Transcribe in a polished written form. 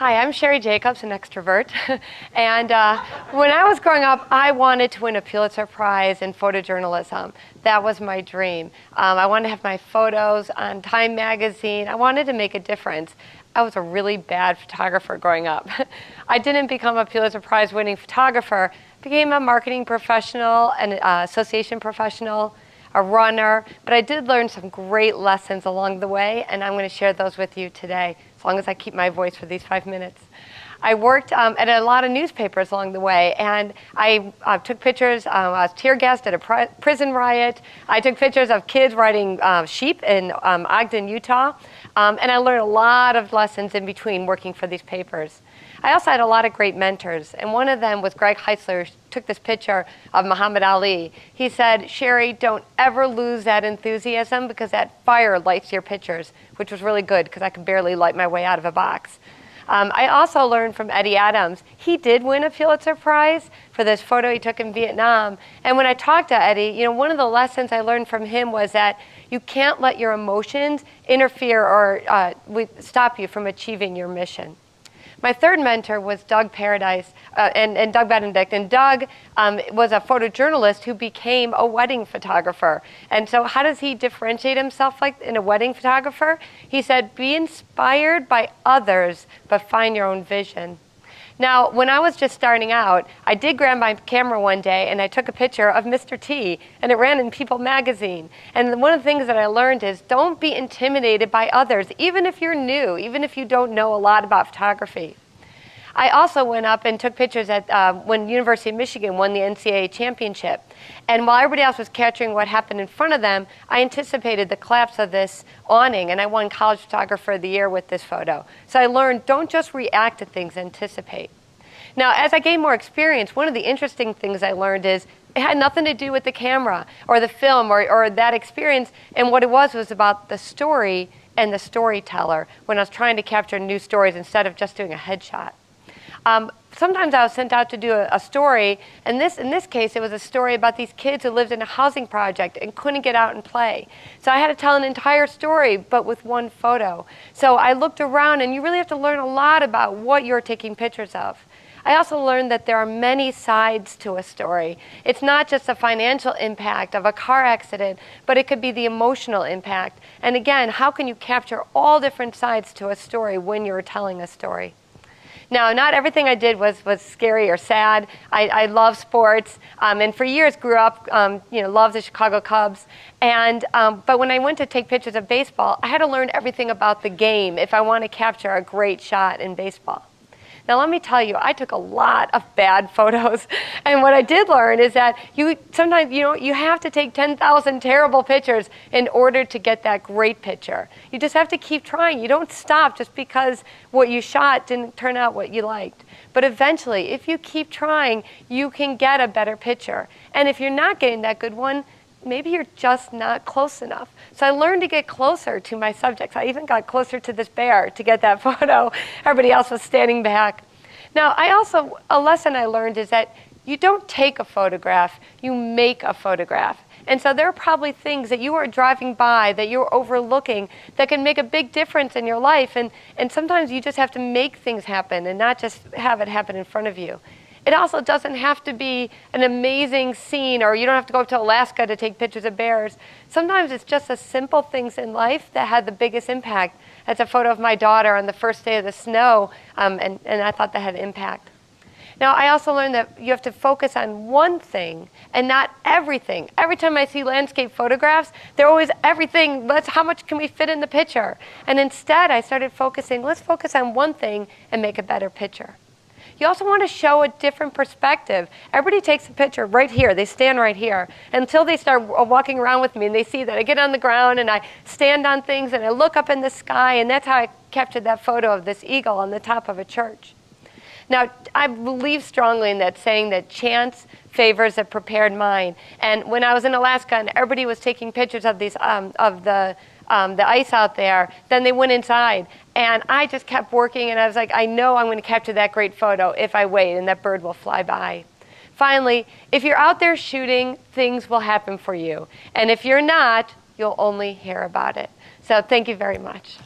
Hi, I'm Sheri Jacobs, an extrovert. And when I was growing up, I wanted to win a Pulitzer Prize in photojournalism. That was my dream. I wanted to have my photos on Time magazine. I wanted to make a difference. I was a really bad photographer growing up. I didn't become a Pulitzer Prize winning photographer. I became a marketing professional, an association professional, a runner, but I did learn some great lessons along the way, and I'm going to share those with you today, as long as I keep my voice for these 5 minutes. I worked at a lot of newspapers along the way, and I took pictures. I was tear gassed at a prison riot. I took pictures of kids riding sheep in Ogden, Utah, and I learned a lot of lessons in between working for these papers. I also had a lot of great mentors, and one of them was Greg Heitzler, who took this picture of Muhammad Ali. He said, "Sheri, don't ever lose that enthusiasm because that fire lights your pictures," which was really good because I could barely light my way out of a box. I also learned from Eddie Adams. He did win a Pulitzer Prize for this photo he took in Vietnam. And when I talked to Eddie, one of the lessons I learned from him was that you can't let your emotions interfere or stop you from achieving your mission. My third mentor was Doug Paradise and Doug Benedict. And Doug was a photojournalist who became a wedding photographer. And so how does he differentiate himself like in a wedding photographer? He said, be inspired by others, but find your own vision. Now, when I was just starting out, I did grab my camera one day and I took a picture of Mr. T, and it ran in People magazine. And one of the things that I learned is don't be intimidated by others, even if you're new, even if you don't know a lot about photography. I also went up and took pictures at when University of Michigan won the NCAA Championship. And while everybody else was capturing what happened in front of them, I anticipated the collapse of this awning, and I won College Photographer of the Year with this photo. So I learned, don't just react to things, anticipate. Now, as I gained more experience, one of the interesting things I learned is it had nothing to do with the camera or the film or that experience, and what it was about the story and the storyteller when I was trying to capture new stories instead of just doing a headshot. Sometimes I was sent out to do a story, and in this case, it was a story about these kids who lived in a housing project and couldn't get out and play. So I had to tell an entire story, but with one photo. So I looked around, and you really have to learn a lot about what you're taking pictures of. I also learned that there are many sides to a story. It's not just the financial impact of a car accident, but it could be the emotional impact. And again, how can you capture all different sides to a story when you're telling a story? Now, not everything I did was scary or sad. I love sports, and for years grew up, loved the Chicago Cubs. And but when I went to take pictures of baseball, I had to learn everything about the game if I want to capture a great shot in baseball. Now, let me tell you, I took a lot of bad photos. And what I did learn is that sometimes you have to take 10,000 terrible pictures in order to get that great picture. You just have to keep trying. You don't stop just because what you shot didn't turn out what you liked. But eventually, if you keep trying, you can get a better picture. And if you're not getting that good one, maybe you're just not close enough. So I learned to get closer to my subjects. I even got closer to this bear to get that photo. Everybody else was standing back. Now, a lesson I learned is that you don't take a photograph, you make a photograph. And so there are probably things that you are driving by that you're overlooking that can make a big difference in your life. And sometimes you just have to make things happen and not just have it happen in front of you. It also doesn't have to be an amazing scene, or you don't have to go up to Alaska to take pictures of bears. Sometimes it's just the simple things in life that had the biggest impact. That's a photo of my daughter on the first day of the snow, and I thought that had impact. Now, I also learned that you have to focus on one thing and not everything. Every time I see landscape photographs, they're always everything. How much can we fit in the picture? And instead, I started focusing, let's focus on one thing and make a better picture. You also want to show a different perspective. Everybody takes a picture right here. They stand right here until they start walking around with me and they see that I get on the ground and I stand on things and I look up in the sky, and that's how I captured that photo of this eagle on the top of a church. Now, I believe strongly in that saying that chance favors a prepared mind. And when I was in Alaska and everybody was taking pictures of these the ice out there, then they went inside. And I just kept working, and I was like, I know I'm going to capture that great photo if I wait, and that bird will fly by. Finally, if you're out there shooting, things will happen for you. And if you're not, you'll only hear about it. So thank you very much.